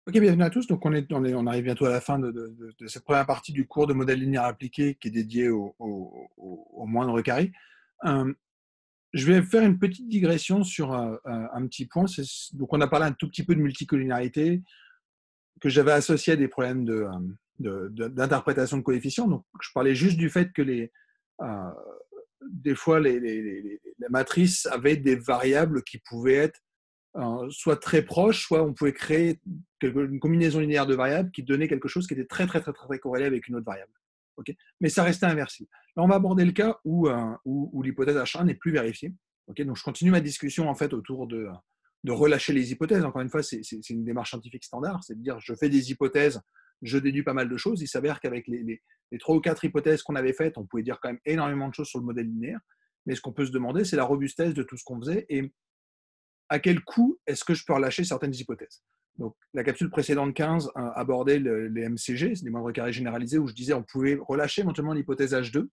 Ok, bienvenue à tous. Donc, on arrive bientôt à la fin de cette première partie du cours de modèle linéaire appliqué qui est dédié au moindre carré. Euh, je vais faire une petite digression sur un petit point. Donc, on a parlé un tout petit peu de multicollinéarité que j'avais associé à des problèmes d'interprétation de coefficients. Donc, je parlais juste du fait que euh, des fois, les matrices avaient des variables qui pouvaient être soit très proche, soit on pouvait créer une combinaison linéaire de variables qui donnait quelque chose qui était très corrélé avec une autre variable. Okay, mais ça restait inversible. Là, on va aborder le cas où l'hypothèse H1 n'est plus vérifiée. Okay, donc, je continue ma discussion en fait autour de relâcher les hypothèses. Encore une fois, c'est une démarche scientifique standard, c'est de dire je fais des hypothèses, je déduis pas mal de choses. Il s'avère qu'avec les 3 ou 4 hypothèses qu'on avait faites, on pouvait dire quand même énormément de choses sur le modèle linéaire. Mais ce qu'on peut se demander, c'est la robustesse de tout ce qu'on faisait et à quel coût est-ce que je peux relâcher certaines hypothèses. Donc, la capsule précédente 15 abordait les MCG, les moindres carrés généralisés, où je disais on pouvait relâcher éventuellement l'hypothèse H2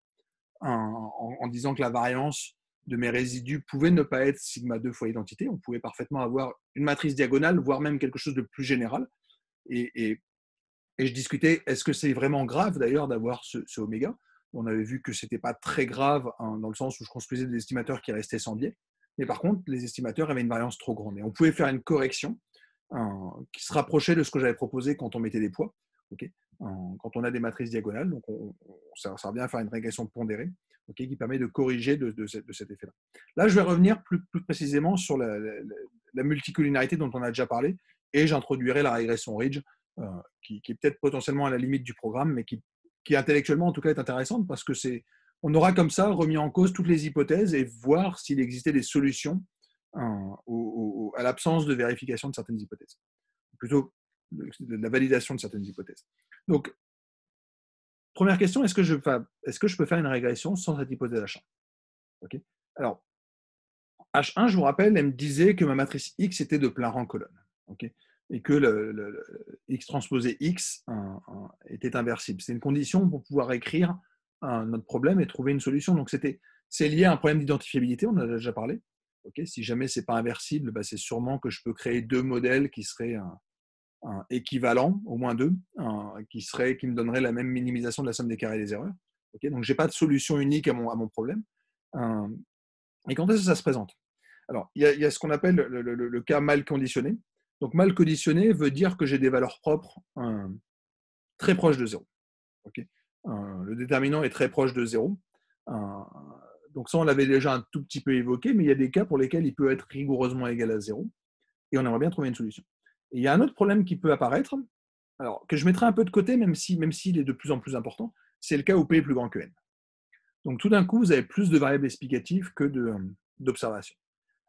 en disant que la variance de mes résidus pouvait ne pas être sigma 2 fois identité. On pouvait parfaitement avoir une matrice diagonale, voire même quelque chose de plus général. Et je discutais, est-ce que c'est vraiment grave d'ailleurs d'avoir ce oméga? On avait vu que ce n'était pas très grave dans le sens où je construisais des estimateurs qui restaient sans biais. Mais par contre, les estimateurs avaient une variance trop grande. Et on pouvait faire une correction qui se rapprochait de ce que j'avais proposé quand on mettait des poids. Okay, quand on a des matrices diagonales, donc ça revient à faire une régression pondérée okay, qui permet de corriger de cet effet-là. Là, je vais revenir plus précisément sur la multicollinarité dont on a déjà parlé et j'introduirai la régression Ridge qui est peut-être potentiellement à la limite du programme, mais qui intellectuellement en tout cas est intéressante parce que on aura comme ça remis en cause toutes les hypothèses et voir s'il existait des solutions à l'absence de vérification de certaines hypothèses, plutôt de la validation de certaines hypothèses. Donc, première question, est-ce que je peux faire une régression sans cette hypothèse H1? Okay. Alors, H1, je vous rappelle, elle me disait que ma matrice X était de plein rang colonne. Okay, et que le X transposé X était inversible. C'est une condition pour pouvoir écrire notre problème et trouver une solution. Donc, c'est lié à un problème d'identifiabilité, on en a déjà parlé. Okay, si jamais ce n'est pas inversible, bah, c'est sûrement que je peux créer 2 modèles qui seraient équivalents, au moins 2, qui me donneraient la même minimisation de la somme des carrés des erreurs. Okay, donc, je n'ai pas de solution unique à mon problème. Et quand est-ce que ça se présente? Alors, il y a ce qu'on appelle le cas mal conditionné. Donc, mal conditionné veut dire que j'ai des valeurs propres très proches de 0. Okay, le déterminant est très proche de 0. Donc, ça, on l'avait déjà un tout petit peu évoqué, mais il y a des cas pour lesquels il peut être rigoureusement égal à 0. Et on aimerait bien trouver une solution. Et il y a un autre problème qui peut apparaître, alors, que je mettrai un peu de côté, même s'il est de plus en plus important, c'est le cas où P est plus grand que N. Donc, tout d'un coup, vous avez plus de variables explicatives que d'observations.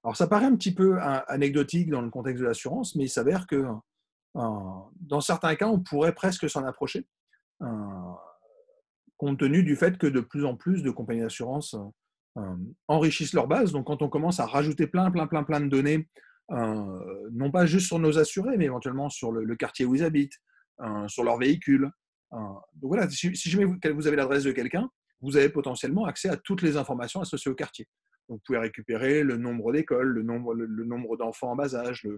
Alors, ça paraît un petit peu anecdotique dans le contexte de l'assurance, mais il s'avère que dans certains cas, on pourrait presque s'en approcher, euh, compte tenu du fait que de plus en plus de compagnies d'assurance enrichissent leur base. Donc, quand on commence à rajouter plein de données, non pas juste sur nos assurés, mais éventuellement sur le quartier où ils habitent, sur leur véhicule. Donc voilà, si jamais vous avez l'adresse de quelqu'un, vous avez potentiellement accès à toutes les informations associées au quartier. Donc, vous pouvez récupérer le nombre d'écoles, le nombre d'enfants en bas âge,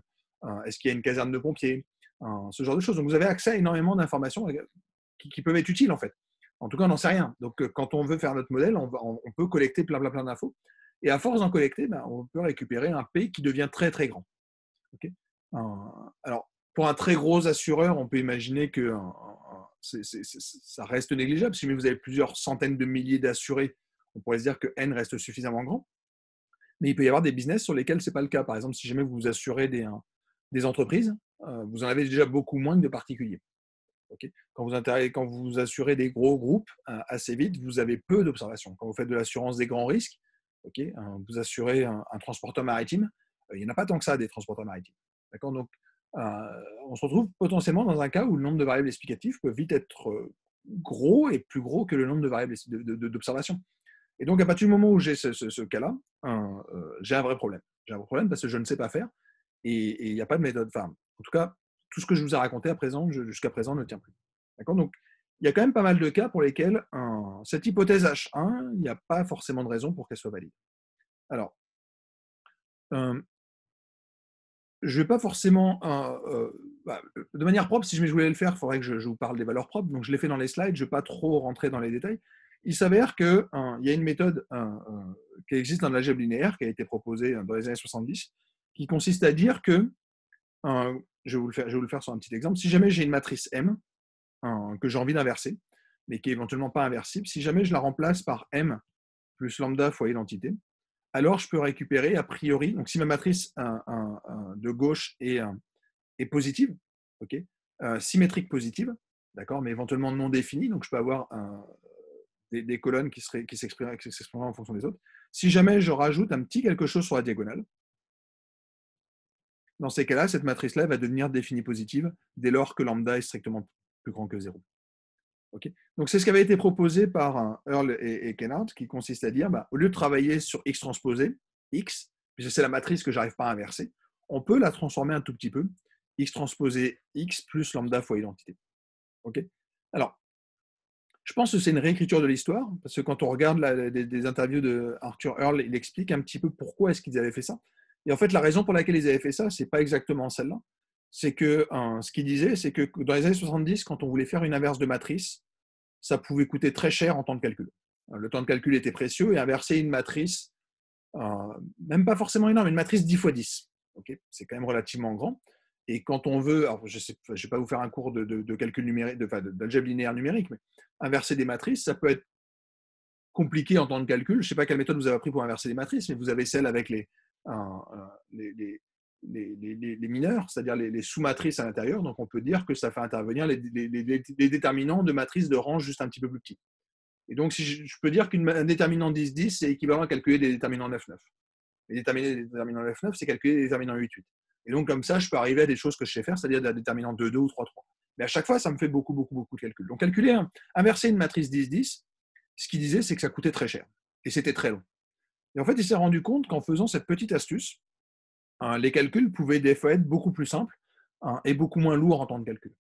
est-ce qu'il y a une caserne de pompiers, ce genre de choses. Donc, vous avez accès à énormément d'informations qui peuvent être utiles, en fait. En tout cas, on n'en sait rien. Donc, quand on veut faire notre modèle, on peut collecter plein d'infos. Et à force d'en collecter, ben, on peut récupérer un P qui devient très grand. Okay, alors, pour un très gros assureur, on peut imaginer que ça reste négligeable. Si vous avez plusieurs centaines de milliers d'assurés, on pourrait se dire que N reste suffisamment grand. Mais il peut y avoir des business sur lesquels ce n'est pas le cas. Par exemple, si jamais vous assurez des entreprises, vous en avez déjà beaucoup moins que de particuliers. Okay, quand vous assurez des gros groupes, assez vite, vous avez peu d'observations. Quand vous faites de l'assurance des grands risques, okay, vous assurez un transporteur maritime, il n'y en a pas tant que ça des transporteurs maritimes. D'accord, donc, on se retrouve potentiellement dans un cas où le nombre de variables explicatives peut vite être gros et plus gros que le nombre de variables d'observation. Et donc, à partir du moment où j'ai ce cas-là, j'ai un vrai problème. J'ai un vrai problème parce que je ne sais pas faire et il n'y a pas de méthode. Enfin, en tout cas, tout ce que je vous ai raconté jusqu'à présent ne tient plus. D'accord, donc, il y a quand même pas mal de cas pour lesquels cette hypothèse H1, il n'y a pas forcément de raison pour qu'elle soit valide. Alors, je ne vais pas forcément Bah, de manière propre, si je voulais le faire, il faudrait que je vous parle des valeurs propres. Donc, je l'ai fait dans les slides, je ne vais pas trop rentrer dans les détails. Il s'avère qu'il y a une méthode qui existe dans l'algèbre linéaire, qui a été proposée dans les années 70, qui consiste à dire que, je vais vous le faire sur un petit exemple, si jamais j'ai une matrice M que j'ai envie d'inverser, mais qui est éventuellement pas inversible, si jamais je la remplace par M plus lambda fois identité, alors je peux récupérer a priori, donc si ma matrice de gauche est positive, ok, symétrique positive, d'accord, mais éventuellement non définie, donc je peux avoir des colonnes qui s'exprimeraient en fonction des autres. Si jamais je rajoute un petit quelque chose sur la diagonale, dans ces cas-là, cette matrice-là va devenir définie positive dès lors que lambda est strictement plus grand que 0. Okay. Donc c'est ce qui avait été proposé par Earle et Kennard, qui consiste à dire, bah, au lieu de travailler sur X transposé, X, puisque c'est la matrice que je n'arrive pas à inverser, on peut la transformer un tout petit peu, X transposé X plus lambda fois identité. Okay. Alors, je pense que c'est une réécriture de l'histoire, parce que quand on regarde des interviews de Arthur Earle, il explique un petit peu pourquoi est-ce qu'ils avaient fait ça. Et en fait, la raison pour laquelle ils avaient fait ça, c'est pas exactement celle-là. C'est que ce qu'il disait, c'est que dans les années 70, quand on voulait faire une inverse de matrice, ça pouvait coûter très cher en temps de calcul. Le temps de calcul était précieux et inverser une matrice, même pas forcément énorme, une matrice 10 fois 10. Okay, c'est quand même relativement grand. Et quand on veut, alors je ne vais pas vous faire un cours de calcul numérique, d'algèbre linéaire numérique, mais inverser des matrices, ça peut être compliqué en temps de calcul. Je ne sais pas quelle méthode vous avez appris pour inverser des matrices, mais vous avez celle avec les mineurs, c'est-à-dire les sous-matrices à l'intérieur. Donc on peut dire que ça fait intervenir les déterminants de matrices de rang juste un petit peu plus petits. Et donc, si je peux dire qu'un déterminant 10-10, c'est équivalent à calculer des déterminants 9-9. Et déterminer des déterminants 9-9, c'est calculer des déterminants 8-8. Et donc, comme ça, je peux arriver à des choses que je sais faire, c'est-à-dire des déterminants 2-2 ou 3-3. Mais à chaque fois, ça me fait beaucoup de calculs. Donc, inverser une matrice 10-10, ce qu'il disait, c'est que ça coûtait très cher. Et c'était très long. Et en fait, il s'est rendu compte qu'en faisant cette petite astuce, les calculs pouvaient des fois être beaucoup plus simples et beaucoup moins lourds en temps de calcul.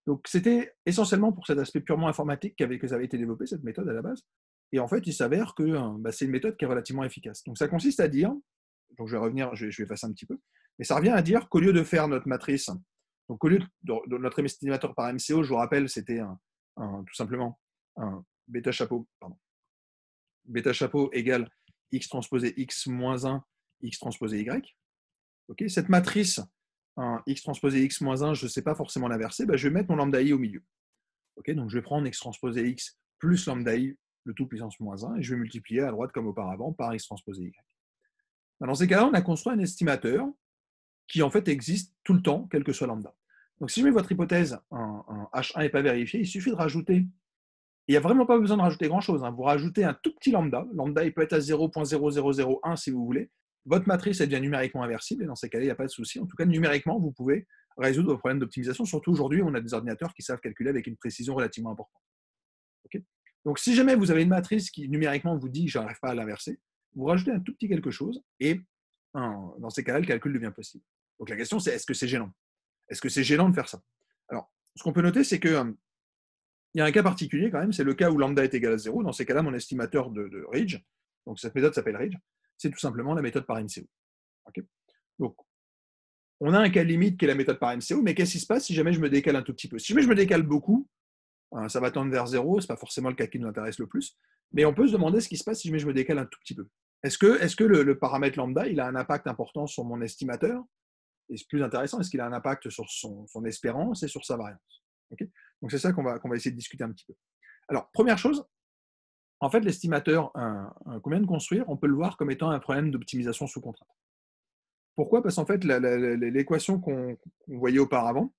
Donc, c'était essentiellement pour cet aspect purement informatique que ça avait été développé, cette méthode à la base. Et en fait, il s'avère que c'est une méthode qui est relativement efficace. Donc, ça consiste à dire, donc je vais revenir, je vais effacer un petit peu, mais ça revient à dire qu'au lieu de faire notre matrice, donc au lieu de notre estimateur par MCO, je vous rappelle, c'était tout simplement un bêta chapeau, bêta chapeau égale x transposé x moins 1, x transposé y. Okay, cette matrice x transposé x moins 1, je ne sais pas forcément l'inverser, je vais mettre mon lambda i au milieu. Okay, donc je vais prendre x transposé x plus lambda i, le tout puissance moins 1, et je vais multiplier à droite comme auparavant par x transposé y. Dans ces cas-là, on a construit un estimateur qui en fait existe tout le temps, quel que soit lambda. Donc si je mets votre hypothèse, H1 n'est pas vérifié, il suffit de rajouter. Il n'y a vraiment pas besoin de rajouter grand-chose. Vous rajoutez un tout petit lambda. Lambda, il peut être à 0,0001 si vous voulez. Votre matrice, elle devient numériquement inversible, et dans ces cas-là, il n'y a pas de souci. En tout cas, numériquement, vous pouvez résoudre vos problèmes d'optimisation. Surtout aujourd'hui, on a des ordinateurs qui savent calculer avec une précision relativement importante. Okay, donc, si jamais vous avez une matrice qui, numériquement, vous dit « je n'arrive pas à l'inverser », vous rajoutez un tout petit quelque chose, et dans ces cas-là, le calcul devient possible. Donc, la question, c'est est-ce que c'est gênant? Est-ce que c'est gênant de faire ça? Alors, ce qu'on peut noter, c'est que il y a un cas particulier quand même, c'est le cas où lambda est égal à 0. Dans ces cas-là, mon estimateur de Ridge, donc cette méthode s'appelle Ridge, c'est tout simplement la méthode par MCO. Okay, donc, on a un cas limite qui est la méthode par MCO, mais qu'est-ce qui se passe si jamais je me décale un tout petit peu? Si jamais je me décale beaucoup, ça va tendre vers 0, ce n'est pas forcément le cas qui nous intéresse le plus, mais on peut se demander ce qui se passe si jamais je me décale un tout petit peu. Est-ce que le paramètre lambda, il a un impact important sur mon estimateur? Et c'est plus intéressant, est-ce qu'il a un impact sur son espérance et sur sa variance? Okay, donc c'est ça qu'on va essayer de discuter un petit peu. Alors, première chose, en fait, l'estimateur qu'on vient de construire, on peut le voir comme étant un problème d'optimisation sous contrainte. Pourquoi? Parce qu'en fait, l'équation qu'on voyait auparavant,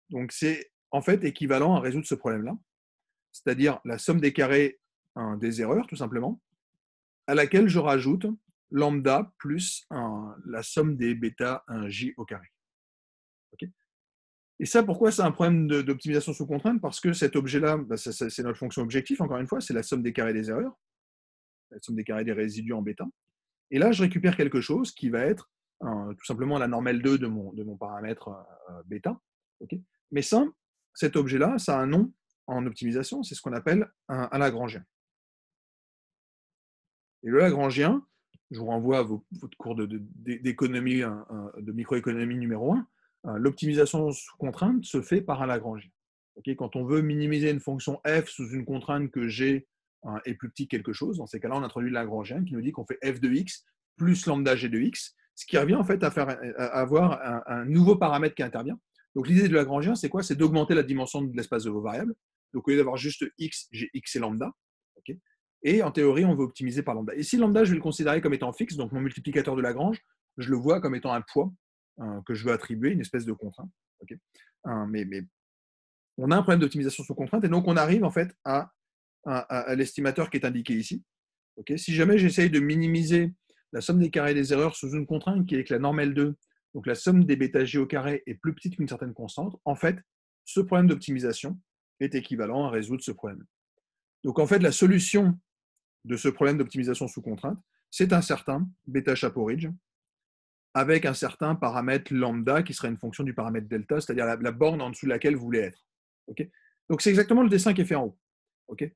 donc c'est en fait équivalent à résoudre ce problème-là, c'est-à-dire la somme des carrés des erreurs, tout simplement, à laquelle je rajoute lambda plus la somme des bêta j au carré. Okay, et ça, pourquoi c'est un problème d'optimisation sous contrainte? Parce que cet objet-là, c'est notre fonction objectif, encore une fois, c'est la somme des carrés des erreurs, la somme des carrés des résidus en bêta. Et là, je récupère quelque chose qui va être tout simplement la normale 2 de mon paramètre bêta. Okay, mais ça, cet objet-là, ça a un nom en optimisation, c'est ce qu'on appelle un Lagrangien. Et le Lagrangien, je vous renvoie à votre cours d'économie, de microéconomie numéro 1, L'optimisation sous contrainte se fait par un Lagrangien. Okay, quand on veut minimiser une fonction f sous une contrainte que g est plus petit que quelque chose, dans ces cas-là, on introduit le Lagrangien qui nous dit qu'on fait f de x plus lambda g de x, ce qui revient en fait à avoir un nouveau paramètre qui intervient. Donc l'idée du Lagrangien, c'est quoi? C'est d'augmenter la dimension de l'espace de vos variables. Donc au lieu d'avoir juste x, j'ai x et lambda. Okay, et en théorie, on veut optimiser par lambda. Et si lambda, je vais le considérer comme étant fixe, donc mon multiplicateur de Lagrange, je le vois comme étant un poids que je veux attribuer, une espèce de contrainte. Okay, mais on a un problème d'optimisation sous contrainte, et donc on arrive en fait à l'estimateur qui est indiqué ici. Okay, si jamais j'essaye de minimiser la somme des carrés des erreurs sous une contrainte qui est que la norme L2, donc la somme des bêta g au carré est plus petite qu'une certaine constante, en fait, ce problème d'optimisation est équivalent à résoudre ce problème. Donc en fait, la solution de ce problème d'optimisation sous contrainte, c'est un certain bêta chapeau ridge avec un certain paramètre lambda qui serait une fonction du paramètre delta, c'est-à-dire la borne en dessous de laquelle vous voulez être. Okay, donc c'est exactement le dessin qui est fait en haut. Okay,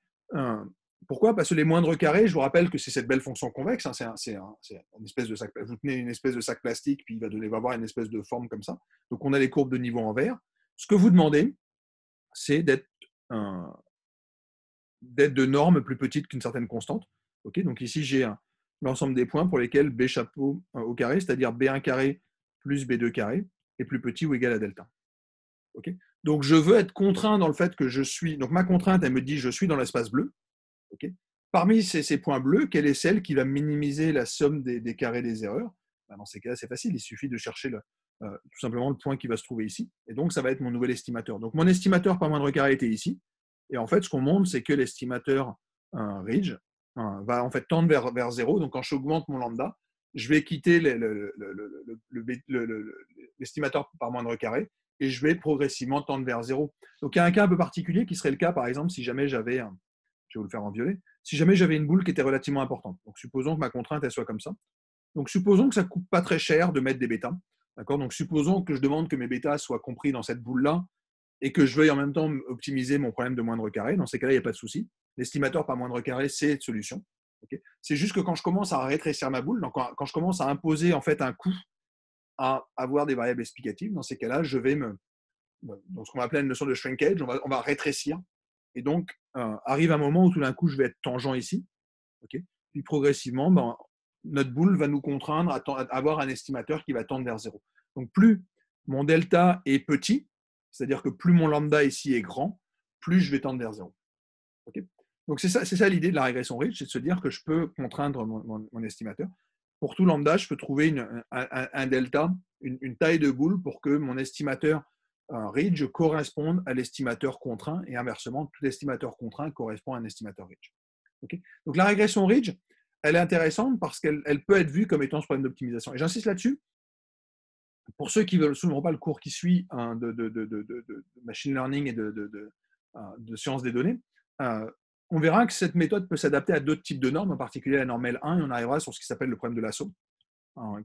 pourquoi? Parce que les moindres carrés, je vous rappelle que c'est cette belle fonction convexe, hein, c'est une espèce de sac, vous tenez une espèce de sac plastique, puis il va avoir une espèce de forme comme ça. Donc on a les courbes de niveau en vert. Ce que vous demandez, c'est d'être de normes plus petites qu'une certaine constante. Okay, donc ici, j'ai l'ensemble des points pour lesquels B chapeau au carré, c'est-à-dire B1 carré plus B2 carré, est plus petit ou égal à delta. Okay, donc je veux être contraint dans le fait que je suis. Donc ma contrainte, elle me dit je suis dans l'espace bleu. Okay, parmi ces points bleus, quelle est celle qui va minimiser la somme des carrés des erreurs? Ben, dans ces cas-là, c'est facile, il suffit de chercher tout simplement le point qui va se trouver ici. Et donc, ça va être mon nouvel estimateur. Donc, mon estimateur par moindre carré était ici. Et en fait, ce qu'on montre, c'est que l'estimateur ridge va en fait tendre vers 0. Donc, quand j'augmente mon lambda, je vais quitter l'estimateur par moindre carré et je vais progressivement tendre vers 0. Donc, il y a un cas un peu particulier qui serait le cas, par exemple, si jamais j'avais, je vais vous le faire en violet, si jamais j'avais une boule qui était relativement importante. Donc, supposons que ma contrainte, elle soit comme ça. Donc, supposons que ça ne coûte pas très cher de mettre des bêtas. D'accord, donc, supposons que je demande que mes bêtas soient compris dans cette boule-là et que je veuille en même temps optimiser mon problème de moindre carré. Dans ces cas-là, il n'y a pas de souci. L'estimateur par moindre carré, c'est une solution. Okay, c'est juste que quand je commence à rétrécir ma boule, donc quand je commence à imposer en fait un coût à avoir des variables explicatives, dans ces cas-là, je vais dans ce qu'on va appeler une notion de shrinkage, on va rétrécir. Et donc, arrive un moment où tout d'un coup, je vais être tangent ici. Okay, puis progressivement, notre boule va nous contraindre à avoir un estimateur qui va tendre vers 0. Donc, plus mon delta est petit, c'est-à-dire que plus mon lambda ici est grand, plus je vais tendre vers 0. Okay, donc, c'est ça l'idée de la régression ridge, c'est de se dire que je peux contraindre mon estimateur. Pour tout lambda, je peux trouver un delta, une taille de boule pour que mon estimateur ridge corresponde à l'estimateur contraint, et inversement, tout estimateur contraint correspond à un estimateur ridge. Okay, donc la régression ridge, elle est intéressante parce qu'elle peut être vue comme étant ce problème d'optimisation. Et j'insiste là-dessus, pour ceux qui ne suivront pas le cours qui suit de machine learning et de sciences des données, on verra que cette méthode peut s'adapter à d'autres types de normes, en particulier la norme L1, et on arrivera sur ce qui s'appelle le problème de l'assaut,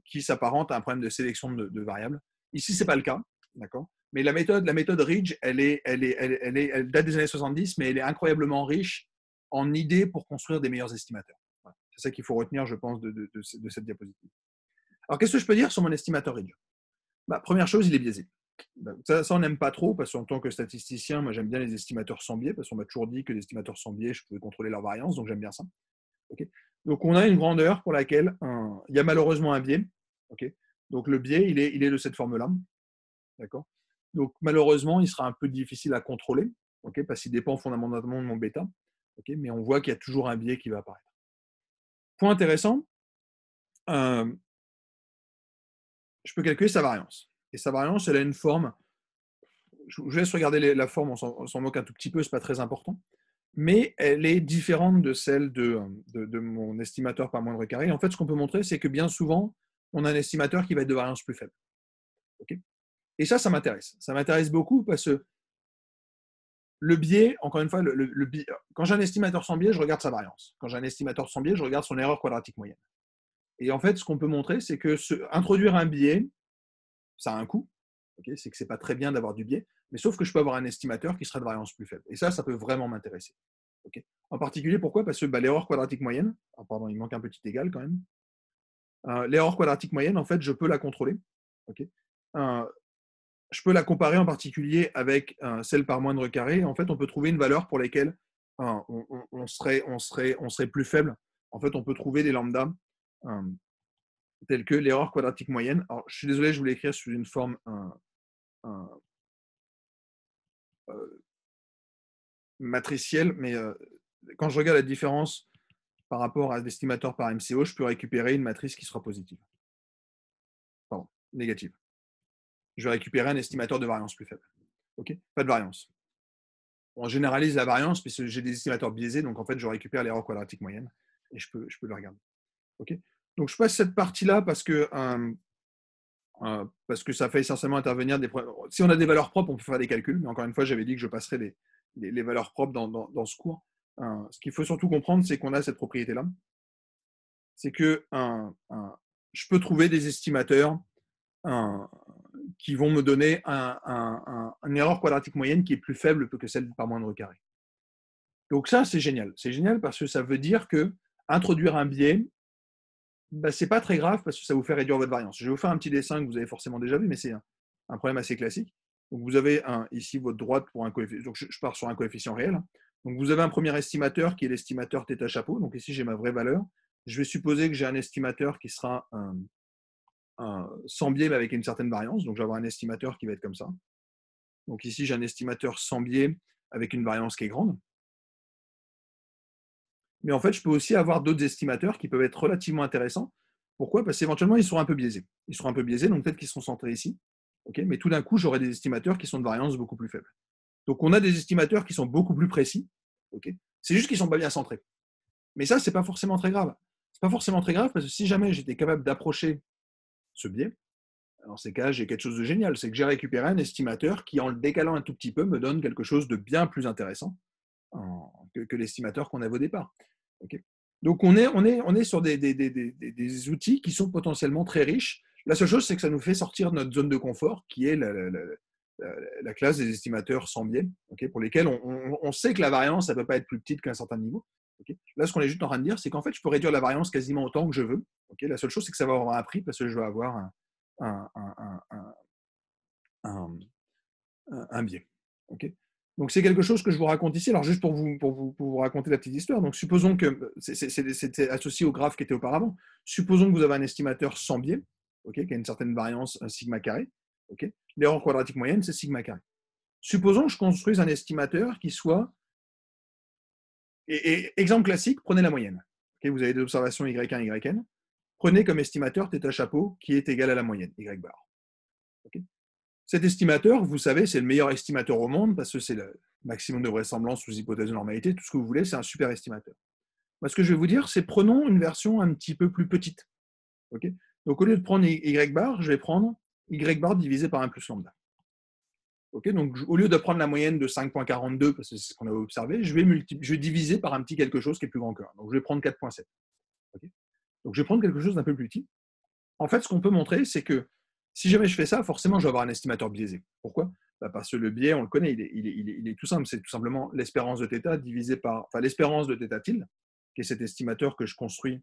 qui s'apparente à un problème de sélection de variables. Ici, ce n'est pas le cas, d'accord. Mais la méthode Ridge, elle date des années 70, mais elle est incroyablement riche en idées pour construire des meilleurs estimateurs. Voilà. C'est ça qu'il faut retenir, je pense, de cette diapositive. Alors, qu'est-ce que je peux dire sur mon estimateur Ridge? Première chose, il est biaisé. Ça on n'aime pas trop, parce qu'en tant que statisticien, moi j'aime bien les estimateurs sans biais, parce qu'on m'a toujours dit que les estimateurs sans biais, je pouvais contrôler leur variance, donc j'aime bien ça. Okay, donc on a une grandeur pour laquelle il y a malheureusement un biais. Okay, donc le biais, il est de cette forme-là. D'accord. Donc malheureusement, il sera un peu difficile à contrôler, okay, parce qu'il dépend fondamentalement de mon bêta. Okay, mais on voit qu'il y a toujours un biais qui va apparaître. Point intéressant, je peux calculer sa variance. Et sa variance, elle a une forme. Je vous laisse regarder la forme, on s'en moque un tout petit peu, ce n'est pas très important. Mais elle est différente de celle de mon estimateur par moindre carré. En fait, ce qu'on peut montrer, c'est que bien souvent, on a un estimateur qui va être de variance plus faible. Okay, et ça m'intéresse. Ça m'intéresse beaucoup parce que le biais, encore une fois, le biais, quand j'ai un estimateur sans biais, je regarde sa variance. Quand j'ai un estimateur sans biais, je regarde son erreur quadratique moyenne. Et en fait, ce qu'on peut montrer, c'est que introduire un biais, ça a un coût. Okay, c'est que ce n'est pas très bien d'avoir du biais, mais sauf que je peux avoir un estimateur qui sera de variance plus faible. Et ça peut vraiment m'intéresser. Okay, en particulier, pourquoi? Parce que l'erreur quadratique moyenne, pardon, il manque un petit égal quand même. L'erreur quadratique moyenne, en fait, je peux la contrôler. Okay, je peux la comparer en particulier avec celle par moindre carré. En fait, on peut trouver une valeur pour lesquelles on serait plus faible. En fait, on peut trouver des lambdas euh, tels que l'erreur quadratique moyenne. Alors, je suis désolé, je voulais écrire sous une forme matricielle, mais quand je regarde la différence par rapport à l'estimateur par MCO, je peux récupérer une matrice qui sera positive. Pardon, négative. Je vais récupérer un estimateur de variance plus faible. Okay, pas de variance. On généralise la variance puisque j'ai des estimateurs biaisés, donc en fait, je récupère l'erreur quadratique moyenne et je peux le regarder. Okay, donc, je passe cette partie-là parce que ça fait essentiellement intervenir des problèmes. Si on a des valeurs propres, on peut faire des calculs, mais encore une fois, j'avais dit que je passerais les valeurs propres dans ce cours. Ce qu'il faut surtout comprendre, c'est qu'on a cette propriété-là. C'est que je peux trouver des estimateurs qui vont me donner une erreur quadratique moyenne qui est plus faible que celle par moindre carré. Donc ça, c'est génial. C'est génial parce que ça veut dire que introduire un biais, bah, c'est pas très grave parce que ça vous fait réduire votre variance. Je vais vous faire un petit dessin que vous avez forcément déjà vu, mais c'est un problème assez classique. Donc vous avez ici votre droite pour un coefficient. Donc je pars sur un coefficient réel. Donc vous avez un premier estimateur qui est l'estimateur θ chapeau. Donc ici j'ai ma vraie valeur. Je vais supposer que j'ai un estimateur qui sera sans biais mais avec une certaine variance. Donc je vais avoir un estimateur qui va être comme ça. Donc ici j'ai un estimateur sans biais avec une variance qui est grande. Mais en fait, je peux aussi avoir d'autres estimateurs qui peuvent être relativement intéressants. Pourquoi? Parce qu'éventuellement, ils seront un peu biaisés. Ils seront un peu biaisés, donc peut-être qu'ils seront centrés ici. Okay, mais tout d'un coup, j'aurai des estimateurs qui sont de variance beaucoup plus faible. Donc, on a des estimateurs qui sont beaucoup plus précis. Okay, c'est juste qu'ils ne sont pas bien centrés. Mais ça, ce n'est pas forcément très grave. Ce n'est pas forcément très grave parce que si jamais j'étais capable d'approcher ce biais, dans ces cas, j'ai quelque chose de génial. C'est que j'ai récupéré un estimateur qui, en le décalant un tout petit peu, me donne quelque chose de bien plus intéressant que l'estimateur qu'on avait au départ. Okay, donc, on est sur des outils qui sont potentiellement très riches. La seule chose, c'est que ça nous fait sortir de notre zone de confort, qui est la classe des estimateurs sans biais, okay, pour lesquels on sait que la variance, ça ne peut pas être plus petite qu'un certain niveau. Okay, là, ce qu'on est juste en train de dire, c'est qu'en fait, je peux réduire la variance quasiment autant que je veux. Okay, la seule chose, c'est que ça va avoir un prix parce que je vais avoir un biais. Okay, donc, c'est quelque chose que je vous raconte ici. Alors, juste pour vous raconter la petite histoire. Donc, supposons que c'était associé au graphe qui était auparavant. Supposons que vous avez un estimateur sans biais, okay, qui a une certaine variance, un sigma carré. Okay, l'erreur quadratique moyenne, c'est sigma carré. Supposons que je construise un estimateur qui soit. Et exemple classique, prenez la moyenne. Okay, vous avez des observations Y1, Yn. Prenez comme estimateur θ chapeau qui est égal à la moyenne, Y bar. Okay, cet estimateur, vous savez, c'est le meilleur estimateur au monde parce que c'est le maximum de vraisemblance sous hypothèse de normalité, tout ce que vous voulez, c'est un super estimateur. Moi, ce que je vais vous dire, c'est prenons une version un petit peu plus petite. Okay, donc, au lieu de prendre Y bar, je vais prendre Y bar divisé par 1 plus lambda. Okay, donc, au lieu de prendre la moyenne de 5,42, parce que c'est ce qu'on avait observé, je vais diviser par un petit quelque chose qui est plus grand que 1. Donc, je vais prendre 4,7. Okay, donc, je vais prendre quelque chose d'un peu plus petit. En fait, ce qu'on peut montrer, c'est que si jamais je fais ça, forcément, je vais avoir un estimateur biaisé. Pourquoi? Parce que le biais, on le connaît, il est tout simple. C'est tout simplement l'espérance de θ divisé par, enfin, l'espérance de θ tilde, qui est cet estimateur que je construis,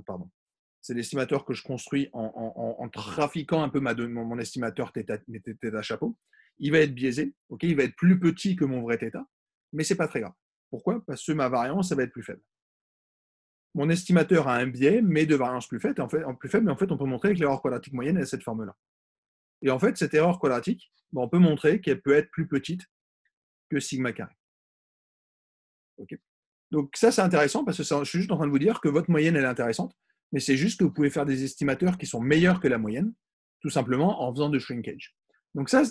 pardon, c'est l'estimateur que je construis en trafiquant un peu mon estimateur θ chapeau. Il va être biaisé, okay, il va être plus petit que mon vrai θ, mais ce n'est pas très grave. Pourquoi? Parce que ma variance, ça va être plus faible. Mon estimateur a un biais, mais de variance plus faible, mais en fait, on peut montrer que l'erreur quadratique moyenne est cette forme-là. Et en fait, cette erreur quadratique, on peut montrer qu'elle peut être plus petite que sigma carré. Okay, donc ça, c'est intéressant parce que je suis juste en train de vous dire que votre moyenne, elle est intéressante, mais c'est juste que vous pouvez faire des estimateurs qui sont meilleurs que la moyenne, tout simplement en faisant de shrinkage. Donc ça,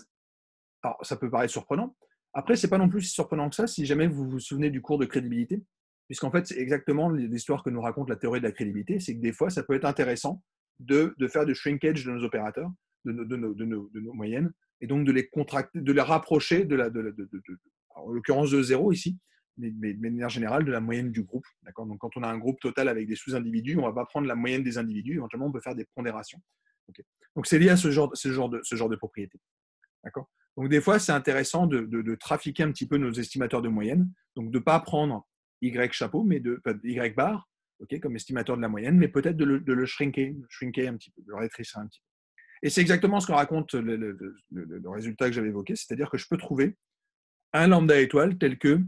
alors, ça peut paraître surprenant. Après, ce n'est pas non plus si surprenant que ça si jamais vous vous souvenez du cours de crédibilité, puisqu'en fait, c'est exactement l'histoire que nous raconte la théorie de la crédibilité, c'est que des fois, ça peut être intéressant de faire du shrinkage de nos opérateurs, de nos moyennes, et donc de les contracter, de les rapprocher en l'occurrence de 0 ici, mais de manière générale, de la moyenne du groupe. D'accord, donc, quand on a un groupe total avec des sous-individus, on ne va pas prendre la moyenne des individus, éventuellement, on peut faire des pondérations. Okay, donc, c'est lié à ce genre de propriété. D'accord, donc, des fois, c'est intéressant de trafiquer un petit peu nos estimateurs de moyenne, donc de ne pas prendre Y chapeau, mais Y bar, okay, comme estimateur de la moyenne, mais peut-être de le shrinker un petit peu, de le rétrécir un petit peu. Et c'est exactement ce que raconte le résultat que j'avais évoqué, c'est-à-dire que je peux trouver un lambda étoile tel que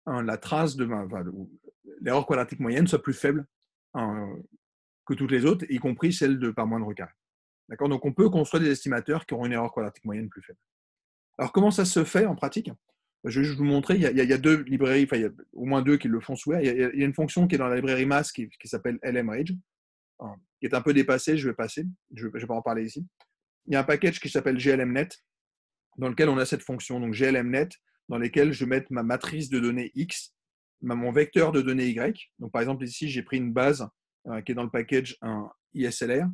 la trace de l'erreur quadratique moyenne soit plus faible hein, que toutes les autres, y compris celle de par moindre carré. D'accord. Donc on peut construire des estimateurs qui auront une erreur quadratique moyenne plus faible. Alors comment ça se fait en pratique? Je vais juste vous montrer, il y a deux librairies, enfin il y a au moins deux qui le font sous R. Il y a une fonction qui est dans la librairie MAS qui s'appelle LMRage, qui est un peu dépassée, je vais passer, je ne vais pas en parler ici. Il y a un package qui s'appelle glmnet, dans lequel on a cette fonction, donc glmnet, dans lequel je mets ma matrice de données X, mon vecteur de données Y. Donc par exemple ici, j'ai pris une base qui est dans le package un ISLR,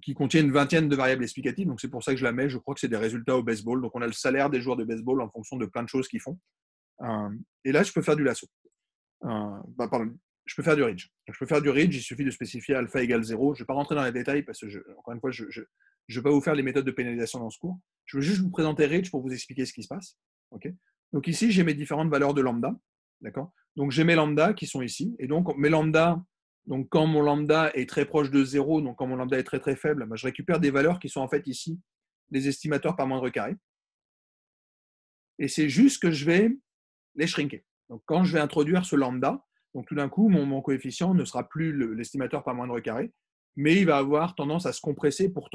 qui contient une vingtaine de variables explicatives. Donc c'est pour ça que je la mets. Je crois que c'est des résultats au baseball. Donc on a le salaire des joueurs de baseball en fonction de plein de choses qu'ils font. Et là, je peux faire du lasso. Pardon, je peux faire du ridge. Je peux faire du ridge, il suffit de spécifier alpha égale 0. Je ne vais pas rentrer dans les détails parce que, encore une fois, je ne vais pas vous faire les méthodes de pénalisation dans ce cours. Je veux juste vous présenter ridge pour vous expliquer ce qui se passe. Okay. Donc ici, j'ai mes différentes valeurs de lambda. D'accord. Donc j'ai mes lambda qui sont ici. Et donc mes lambda, donc quand mon lambda est très proche de 0, donc quand mon lambda est très très faible, je récupère des valeurs qui sont en fait ici des estimateurs par moindre carré. Et c'est juste que je vais les shrinker. Donc quand je vais introduire ce lambda, donc tout d'un coup, mon coefficient ne sera plus l'estimateur par moindre carré, mais il va avoir tendance à se compresser pour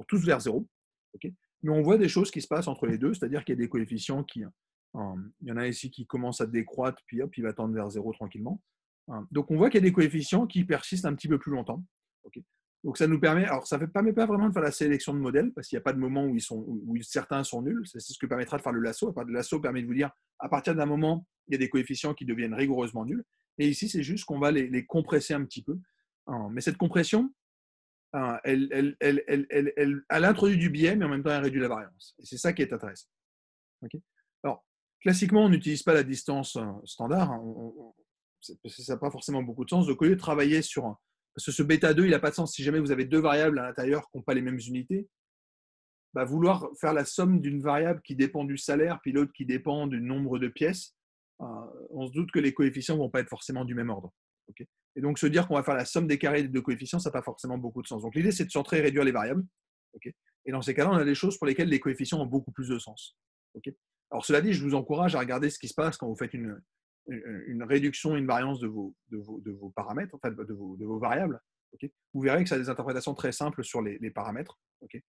tous vers 0. Okay. Mais on voit des choses qui se passent entre les deux, c'est-à-dire qu'il y a des coefficients qui, il y en a ici qui commencent à décroître, puis hop, il va tendre vers 0 tranquillement. Donc on voit qu'il y a des coefficients qui persistent un petit peu plus longtemps. Okay. Donc ça nous permet, alors ça ne permet pas vraiment de faire la sélection de modèles, parce qu'il n'y a pas de moment où certains sont nuls, c'est ce que permettra de faire le lasso. Le lasso permet de vous dire, à partir d'un moment, il y a des coefficients qui deviennent rigoureusement nuls, et ici c'est juste qu'on va les compresser un petit peu. Mais cette compression, elle introduit du biais, mais en même temps elle réduit la variance. Et c'est ça qui est intéressant. Okay. Alors, classiquement, on n'utilise pas la distance standard, ça n'a pas forcément beaucoup de sens. Donc au lieu de travailler sur parce que ce bêta 2, il n'a pas de sens. Si jamais vous avez deux variables à l'intérieur qui n'ont pas les mêmes unités, vouloir faire la somme d'une variable qui dépend du salaire, puis l'autre qui dépend du nombre de pièces, on se doute que les coefficients ne vont pas être forcément du même ordre. Okay. Et donc, se dire qu'on va faire la somme des carrés des deux coefficients, ça n'a pas forcément beaucoup de sens. Donc, l'idée, c'est de centrer et réduire les variables. Okay. Et dans ces cas-là, on a des choses pour lesquelles les coefficients ont beaucoup plus de sens. Okay. Alors, cela dit, je vous encourage à regarder ce qui se passe quand vous faites une réduction, une variance de vos paramètres, en fait, de vos variables. Okay. Vous verrez que ça a des interprétations très simples sur les paramètres. Okay.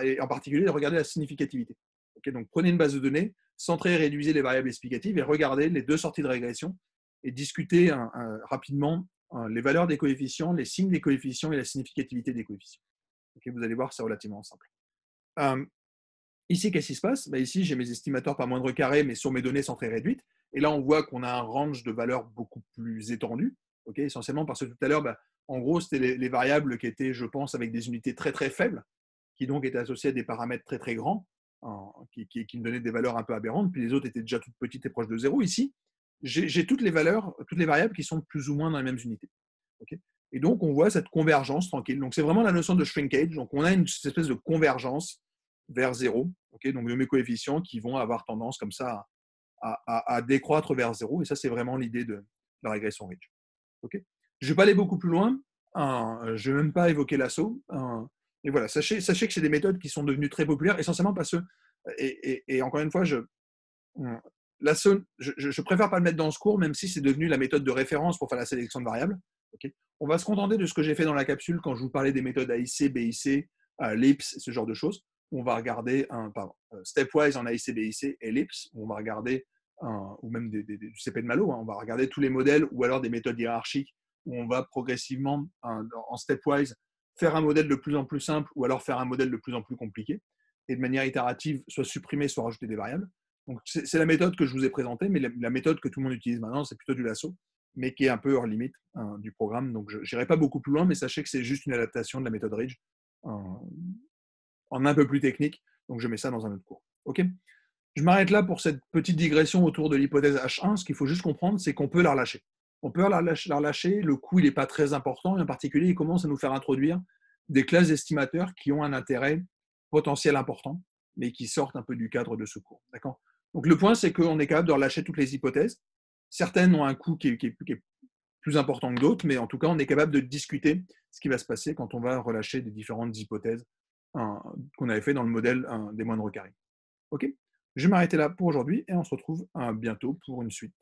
Et en particulier, regardez la significativité. Okay. Donc, prenez une base de données, centrez et réduisez les variables explicatives et regardez les deux sorties de régression et discutez rapidement les valeurs des coefficients, les signes des coefficients et la significativité des coefficients. Okay. Vous allez voir, c'est relativement simple. Ici, qu'est-ce qui se passe? Ici, j'ai mes estimateurs par moindre carré, mais sur mes données centrées réduites. Et là, on voit qu'on a un range de valeurs beaucoup plus étendu, okay, essentiellement parce que tout à l'heure, en gros, c'était les variables qui étaient, je pense, avec des unités très très faibles, qui donc étaient associées à des paramètres très très grands, qui me donnaient des valeurs un peu aberrantes, puis les autres étaient déjà toutes petites et proches de 0. Ici, j'ai toutes les variables qui sont plus ou moins dans les mêmes unités. Okay. Et donc, on voit cette convergence tranquille. Donc, c'est vraiment la notion de shrinkage. Donc, on a une espèce de convergence vers 0, okay, donc de mes coefficients qui vont avoir tendance comme ça à décroître vers 0, et ça c'est vraiment l'idée de la régression ridge. Okay. Je ne vais pas aller beaucoup plus loin, je ne vais même pas évoquer l'assaut, et voilà, sachez que c'est des méthodes qui sont devenues très populaires, essentiellement parce que, et encore une fois, l'assaut, je préfère pas le mettre dans ce cours, même si c'est devenu la méthode de référence pour faire la sélection de variables. Okay. On va se contenter de ce que j'ai fait dans la capsule quand je vous parlais des méthodes AIC, BIC, LIPS, ce genre de choses. On va regarder stepwise en AIC, BIC, ellipse, on va regarder, ou même du CP de Malo, on va regarder tous les modèles, ou alors des méthodes hiérarchiques, où on va progressivement, en stepwise, faire un modèle de plus en plus simple, ou alors faire un modèle de plus en plus compliqué, et de manière itérative, soit supprimer, soit rajouter des variables. Donc c'est la méthode que je vous ai présentée, mais la méthode que tout le monde utilise maintenant, c'est plutôt du lasso, mais qui est un peu hors limite du programme. Donc je n'irai pas beaucoup plus loin, mais sachez que c'est juste une adaptation de la méthode Ridge, en un peu plus technique, donc je mets ça dans un autre cours. Okay. Je m'arrête là pour cette petite digression autour de l'hypothèse H1. Ce qu'il faut juste comprendre, c'est qu'on peut la relâcher. On peut la relâcher, le coût il n'est pas très important, et en particulier, il commence à nous faire introduire des classes d'estimateurs qui ont un intérêt potentiel important, mais qui sortent un peu du cadre de ce cours. D'accord. Donc le point, c'est qu'on est capable de relâcher toutes les hypothèses. Certaines ont un coût qui est plus important que d'autres, mais en tout cas, on est capable de discuter ce qui va se passer quand on va relâcher des différentes hypothèses qu'on avait fait dans le modèle des moindres carrés. OK? Je vais m'arrêter là pour aujourd'hui et on se retrouve bientôt pour une suite.